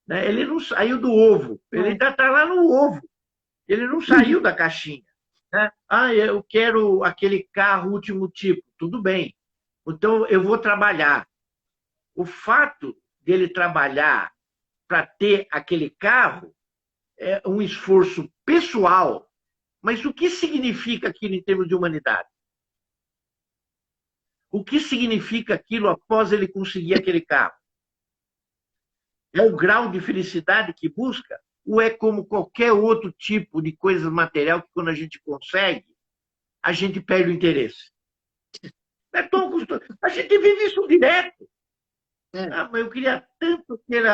Né? Ele não saiu do ovo. Ele ainda está lá no ovo. Ele não saiu da caixinha. Né? Eu quero aquele carro último tipo. Tudo bem. Então, eu vou trabalhar. O fato dele trabalhar para ter aquele carro é um esforço pessoal. Mas o que significa aquilo em termos de humanidade? O que significa aquilo após ele conseguir aquele carro? É o grau de felicidade que busca? Ou é como qualquer outro tipo de coisa material que, quando a gente consegue, a gente perde o interesse? É tão custoso. A gente vive isso direto. Mas eu queria tanto ter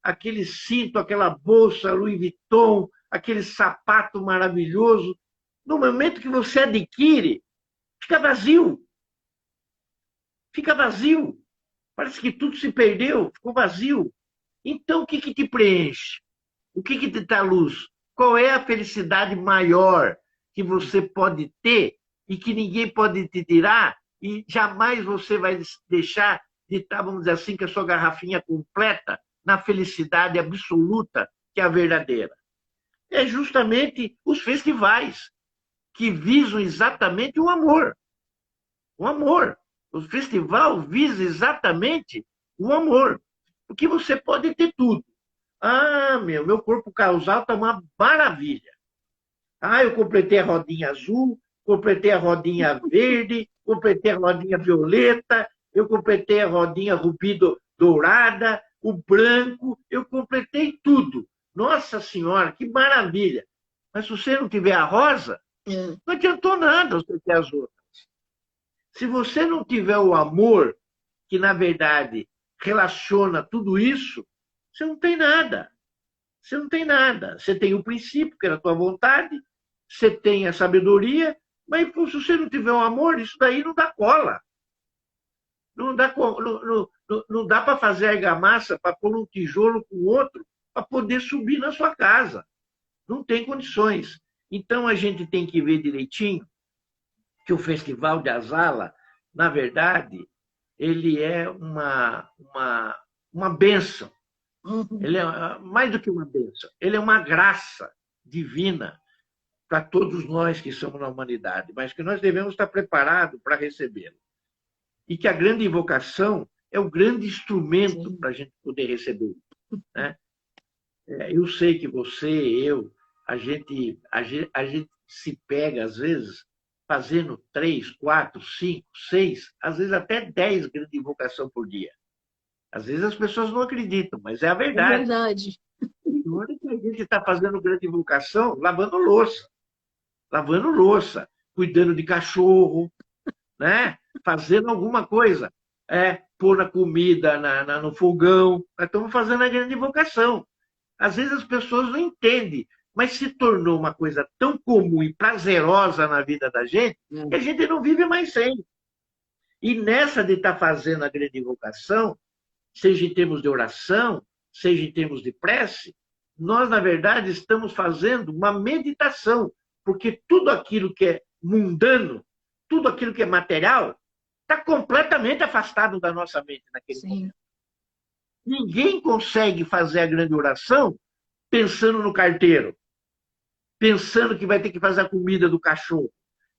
aquele cinto, aquela bolsa Louis Vuitton, aquele sapato maravilhoso. No momento que você adquire, fica vazio. Fica vazio. Parece que tudo se perdeu, ficou vazio. Então, o que te preenche? O que te dá luz? Qual é a felicidade maior que você pode ter e que ninguém pode te tirar e jamais você vai deixar de estar, vamos dizer assim, com a sua garrafinha completa na felicidade absoluta, que é a verdadeira? É justamente os festivais que visam exatamente o amor. O amor. O festival visa exatamente o amor. Porque você pode ter tudo. Meu corpo causal está uma maravilha. Eu completei a rodinha azul, completei a rodinha verde, completei a rodinha violeta, eu completei a rodinha rubi dourada, o branco, eu completei tudo. Nossa Senhora, que maravilha! Mas se você não tiver a rosa, não adiantou nada você ter as outras. Se você não tiver o amor, que na verdade relaciona tudo isso, você não tem nada. Você não tem nada. Você tem o princípio, que era a tua vontade, você tem a sabedoria, mas pô, se você não tiver um amor, isso daí não dá cola. Não dá para fazer argamassa para pôr um tijolo com o outro para poder subir na sua casa. Não tem condições. Então a gente tem que ver direitinho que o Festival de Azala, na verdade, ele é uma bênção. Ele é mais do que uma bênção. Ele é uma graça divina para todos nós que somos na humanidade, mas que nós devemos estar preparados para recebê-lo. E que a grande invocação é o grande instrumento para a gente poder receber. Né? Eu sei que você, eu, a gente se pega, às vezes, fazendo 3, 4, 5, 6, às vezes até 10 grandes invocações por dia. Às vezes as pessoas não acreditam, mas é a verdade. É verdade. E olha que a gente está fazendo grande invocação lavando louça, cuidando de cachorro, né? Fazendo alguma coisa. Pôr a comida no fogão. Nós estamos fazendo a grande invocação. Às vezes as pessoas não entendem, mas se tornou uma coisa tão comum e prazerosa na vida da gente que a gente não vive mais sem. E nessa de estar fazendo a grande invocação, seja em termos de oração, seja em termos de prece, nós, na verdade, estamos fazendo uma meditação, porque tudo aquilo que é mundano, tudo aquilo que é material, está completamente afastado da nossa mente naquele momento. Ninguém consegue fazer a grande oração pensando no carteiro, pensando que vai ter que fazer a comida do cachorro.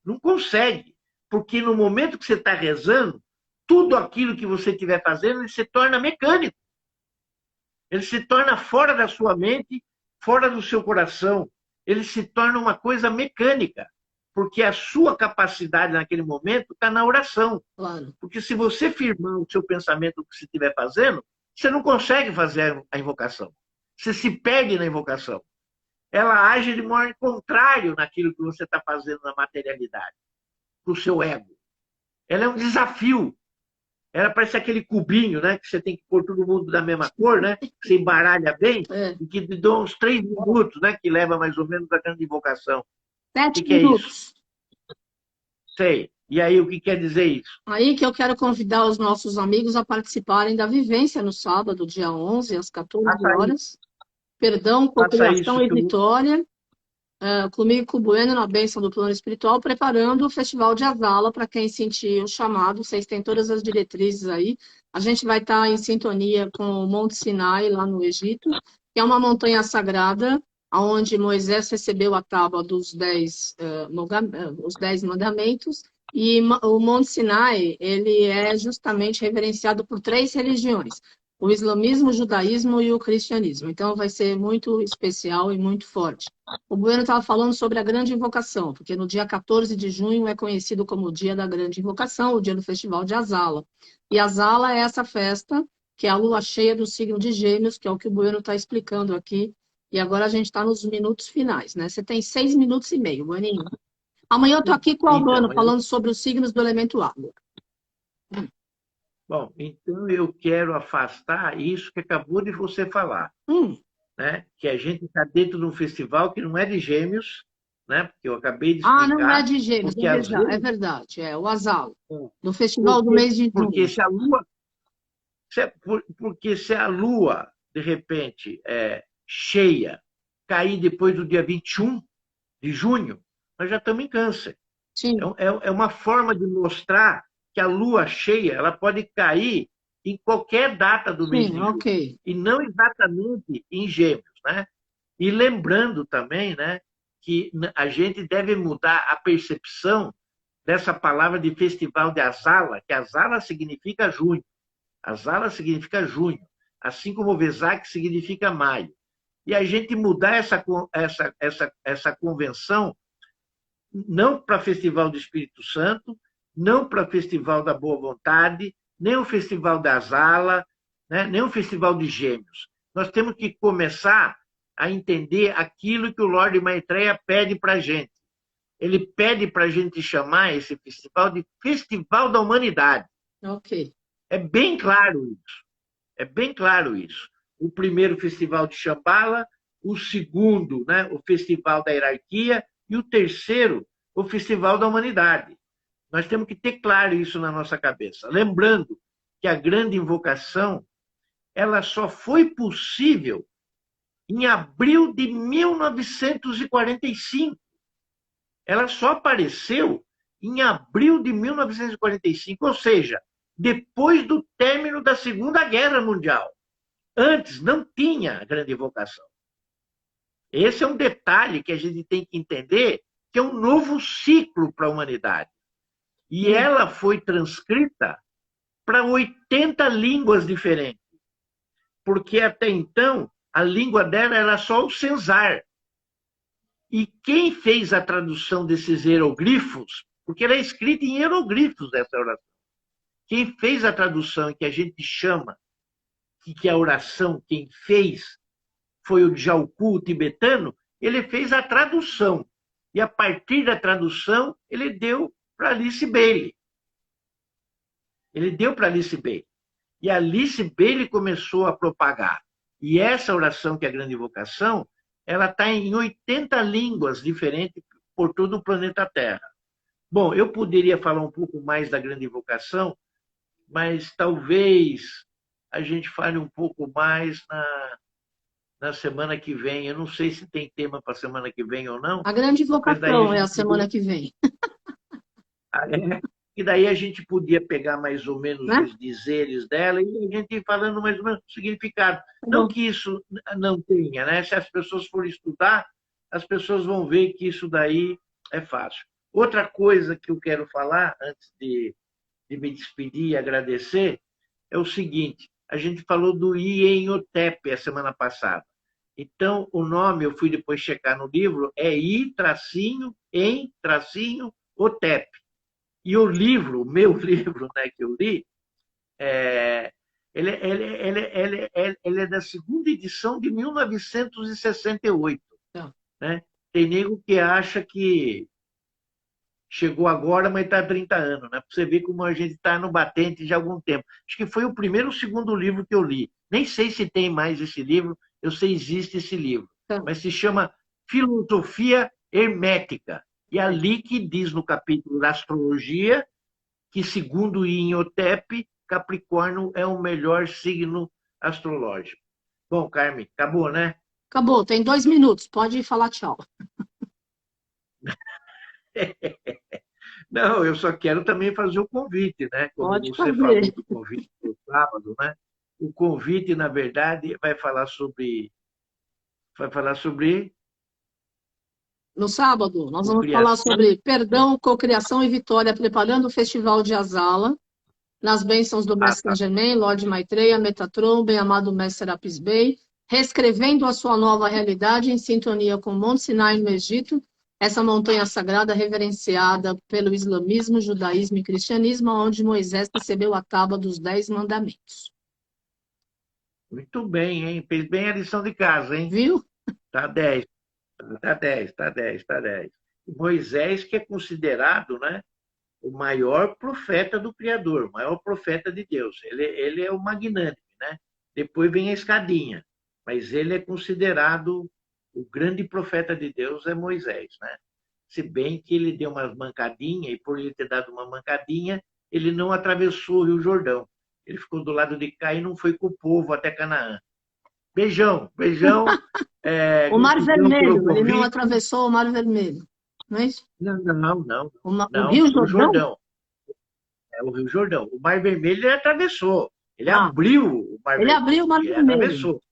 Não consegue, porque no momento que você está rezando, tudo aquilo que você estiver fazendo, ele se torna mecânico. Ele se torna fora da sua mente, fora do seu coração. Ele se torna uma coisa mecânica, porque a sua capacidade naquele momento está na oração. Claro. Porque se você firmar o seu pensamento do que você estiver fazendo, você não consegue fazer a invocação. Você se perde na invocação. Ela age de modo contrário naquilo que você está fazendo na materialidade, para o seu ego. Ela é um desafio. Ela parece aquele cubinho, né? Que você tem que pôr todo mundo da mesma cor, né? Que você embaralha bem, e que dá uns 3 minutos, né? Que leva mais ou menos a grande invocação. 7 que minutos. É isso? Sei. E aí, o que quer dizer isso? Aí que eu quero convidar os nossos amigos a participarem da vivência no sábado, dia 11, às 14 horas. Perdão, cocriação e vitória. Comigo e com o Bueno, na bênção do plano espiritual, preparando o Festival de Azala, para quem sentir o chamado. Vocês têm todas as diretrizes aí. A gente vai estar em sintonia com o Monte Sinai, lá no Egito, que é uma montanha sagrada, onde Moisés recebeu a tábua dos 10 mandamentos. E o Monte Sinai, ele é justamente reverenciado por 3 religiões: o islamismo, o judaísmo e o cristianismo. Então vai ser muito especial e muito forte. O Bueno estava falando sobre a grande invocação, porque no dia 14 de junho é conhecido como o dia da grande invocação, o dia do Festival de Azala. E Azala é essa festa, que é a lua cheia do signo de Gêmeos, que é o que o Bueno está explicando aqui. E agora a gente está nos minutos finais, né? Você tem 6 minutos e meio, Bueninho. Amanhã eu estou aqui com o Albano, falando sobre os signos do elemento água. Bom, então eu quero afastar isso que acabou de você falar. Né? Que a gente está dentro de um festival que não é de Gêmeos, né? Porque eu acabei de explicar. Não é de Gêmeos, é verdade. É o Azala, do festival do mês de junho. Porque se a Lua, de repente, cheia, cair depois do dia 21 de junho, nós já estamos em Câncer. Sim. É uma forma de mostrar que a Lua cheia ela pode cair em qualquer data do mês de junho, e não exatamente em Gêmeos, né? E lembrando também, né, que a gente deve mudar a percepção dessa palavra de Festival de Azala, que Azala significa junho. Azala significa junho, assim como Vesak significa maio. E a gente mudar essa convenção não para Festival do Espírito Santo, não para Festival da Boa Vontade, nem o Festival da Azala, né? Nem o Festival de Gêmeos. Nós temos que começar a entender aquilo que o Lorde Maitreya pede para a gente. Ele pede para a gente chamar esse festival de Festival da Humanidade. É bem claro isso. É bem claro isso. O primeiro festival de Shambhala o segundo, né, o Festival da Hierarquia, e o terceiro, o Festival da Humanidade. Nós temos que ter claro isso na nossa cabeça. Lembrando que a grande invocação ela só foi possível em abril de 1945. Ela só apareceu em abril de 1945, ou seja, depois do término da Segunda Guerra Mundial. Antes não tinha a grande invocação. Esse é um detalhe que a gente tem que entender, que é um novo ciclo para a humanidade. E ela foi transcrita para 80 línguas diferentes. Porque até então, a língua dela era só o Senzar. E quem fez a tradução desses hieroglifos, porque ela é escrita em hieroglifos, essa oração. Quem fez a tradução, que a gente chama, que a oração, quem fez, foi o Jalku, o tibetano, ele fez a tradução. E a partir da tradução, ele deu para Alice Bailey. Ele deu para Alice Bailey. E Alice Bailey começou a propagar. E essa oração, que é a grande invocação, ela está em 80 línguas diferentes por todo o planeta Terra. Bom, eu poderia falar um pouco mais da grande invocação, mas talvez a gente fale um pouco mais na semana que vem. Eu não sei se tem tema para a semana que vem ou não. A grande invocação é a semana que vem. E daí a gente podia pegar mais ou menos os dizeres dela e a gente ir falando mais ou menos o significado. Não que isso não tenha, né? Se as pessoas forem estudar, as pessoas vão ver que isso daí é fácil. Outra coisa que eu quero falar, antes de me despedir e agradecer, é o seguinte: a gente falou do Ienhotep a semana passada. Então, o nome, eu fui depois checar no livro, é I-Em-Otep. E o livro, o meu livro, né, que eu li, ele é da segunda edição de 1968. Né? Tem nego que acha que chegou agora, mas está há 30 anos. Né? Para você ver como a gente está no batente de algum tempo. Acho que foi o primeiro ou segundo livro que eu li. Nem sei se tem mais esse livro, eu sei que existe esse livro. Mas se chama Filosofia Hermética. E ali que diz no capítulo da astrologia que, segundo Ienhotep, Capricórnio é o melhor signo astrológico. Bom, Carmen, acabou, né? Acabou, tem 2 minutos, pode falar tchau. Não, eu só quero também fazer o convite, né? Como Pode você fazer. falou do convite do sábado, né? O convite, na verdade, vai falar sobre... No sábado, nós vamos falar sobre perdão, cocriação e vitória, preparando o Festival de Azala, nas bênçãos do Mestre Saint Germain, Lorde Maitreya, Metatron, bem-amado Mestre Serapis Bey, reescrevendo a sua nova realidade em sintonia com Monte Sinai no Egito, essa montanha sagrada reverenciada pelo islamismo, judaísmo e cristianismo, onde Moisés recebeu a tábua dos 10 mandamentos. Muito bem, hein? Fez bem a lição de casa, hein? Viu? Tá 10. Tá 10, tá 10, tá 10. Moisés, que é considerado, né, o maior profeta do Criador, o maior profeta de Deus. Ele é o magnânime, né? Depois vem a escadinha, mas ele é considerado o grande profeta de Deus, é Moisés, né? Se bem que ele deu umas mancadinhas, e por ele ter dado uma mancadinha, ele não atravessou o Rio Jordão. Ele ficou do lado de cá e não foi com o povo até Canaã. Beijão, beijão. O Mar Vermelho, ele não atravessou o Mar Vermelho, não é isso? Não. O Rio Jordão? É o Rio Jordão. O Mar Vermelho ele atravessou. Ele abriu o Mar Vermelho. Ele abriu o Mar Vermelho. Atravessou.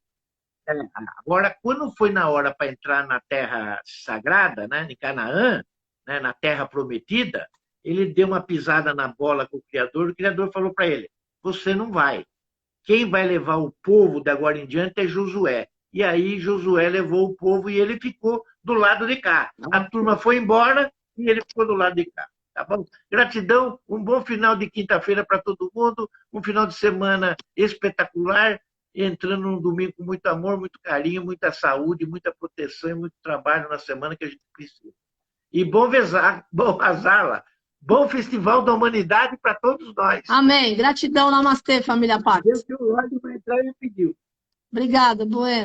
Agora, quando foi na hora para entrar na terra sagrada, né, em Canaã, né, na terra prometida, ele deu uma pisada na bola com o Criador falou para ele: você não vai. Quem vai levar o povo de agora em diante é Josué. E aí Josué levou o povo e ele ficou do lado de cá. A turma foi embora e ele ficou do lado de cá. Tá bom? Gratidão, um bom final de quinta-feira para todo mundo, um final de semana espetacular, entrando num domingo com muito amor, muito carinho, muita saúde, muita proteção e muito trabalho na semana que a gente precisa. E bom Azala, bom Festival da Humanidade para todos nós. Amém. Gratidão, namastê, família Paz. Deus que o Lorde vai entrar e me pediu. Obrigada, Bueno.